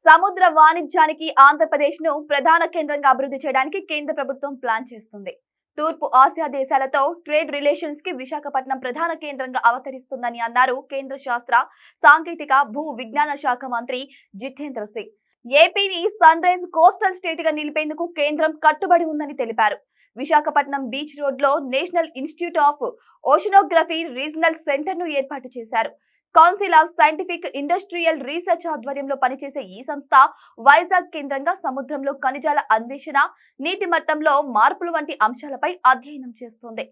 సముద్ర వాణిజ్యానికి ఆంధ్రప్రదేశ్ ను ప్రధాన కేంద్రంగా అభివృద్ధి చేయడానికి కేంద్ర ప్రభుత్వం ప్లాన్ చేస్తుంది. తూర్పు ఆసియా దేశాలతో ట్రేడ్ రిలేషన్స్ కి విశాఖపట్నం ప్రధాన కేంద్రంగా అవతరిస్తుందని అన్నారు కేంద్ర శాస్త్ర సాంకేతిక భూ విజ్ఞాన శాఖ మంత్రి జితేంద్ర సింగ్. ఏపీని సన్ రైజ్ కోస్టల్ స్టేట్ గా నిలిపేందుకు కేంద్రం కట్టుబడి ఉందని తెలిపారు. విశాఖపట్నం బీచ్ రోడ్ లో national institute of oceanography regional centre ను ఏర్పాటు చేశారు. Council of scientific industrial research ఆధ్వర్యంలో పనిచేసే ఈ సంస్థ వైజాగ్ కేంద్రంగా సముద్రంలో ఖనిజాల అన్వేషణ, నీటి మట్టంలో మార్పులు వంటి అంశాలపై అధ్యయనం చేస్తోంది.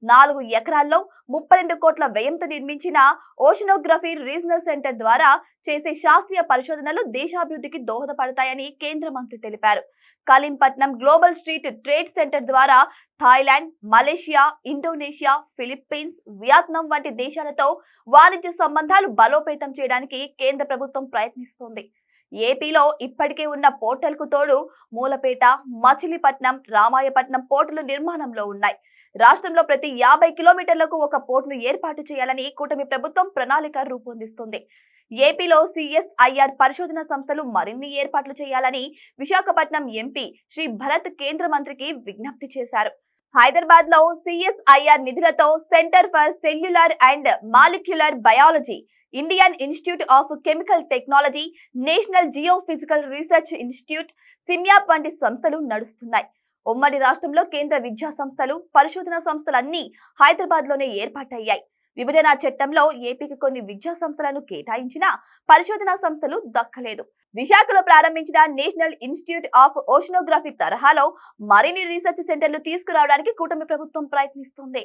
4 ఎకరాల్లో 32 కోట్ల వ్యయంతో నిర్మించిన ఓషనోగ్రఫీ రీజనల్ సెంటర్ ద్వారా చేసే శాస్త్రీయ పరిశోధనలు దేశాభివృద్ధికి దోహదపడతాయని కేంద్ర మంత్రి తెలిపారు. కలీంపట్నం గ్లోబల్ స్ట్రీట్ ట్రేడ్ సెంటర్ ద్వారా Thailand, Malaysia, Indonesia, Philippines, Vietnam వంటి దేశాలతో వాణిజ్య సంబంధాలు బలోపేతం చేయడానికి కేంద్ర ప్రభుత్వం ప్రయత్నిస్తోంది. ఏపీలో ఇప్పటికే ఉన్న పోర్టల్ కు తోడు మూలపేట, మచిలీపట్నం, రామాయపట్నం పోర్టులు నిర్మాణంలో ఉన్నాయి. రాష్ట్రంలో ప్రతి 50 కిలోమీటర్లకు ఒక పోర్టును ఏర్పాటు చేయాలని కూటమి ప్రభుత్వం ప్రణాళిక రూపొందిస్తుంది. ఏపీలో సిఎస్ఐఆర్ పరిశోధన సంస్థలు మరిన్ని ఏర్పాట్లు చేయాలని విశాఖపట్నం ఎంపీ శ్రీ భరత్ కేంద్ర మంత్రికి విజ్ఞప్తి చేశారు. హైదరాబాద్ లో సిఎస్ఐఆర్ నిధులతో centre for cellular and molecular biology, Indian institute of chemical technology, national geophysical research institute, CIMAP వంటి సంస్థలు నడుస్తున్నాయి. ఉమ్మడి రాష్ట్రంలో కేంద్ర విద్యా సంస్థలు, పరిశోధన సంస్థలన్నీ హైదరాబాద్ లోనే ఏర్పాటయ్యాయి. విభజన చట్టంలో ఏపీకి కొన్ని విద్యా సంస్థలను కేటాయించినా పరిశోధనా సంస్థలు దక్కలేదు. విశాఖలో ప్రారంభించిన నేషనల్ ఇన్స్టిట్యూట్ ఆఫ్ ఓషనోగ్రఫీ తరహాలో మరిన్ని రీసెర్చ్ సెంటర్లు తీసుకురావడానికి కూటమి ప్రభుత్వం ప్రయత్నిస్తోంది.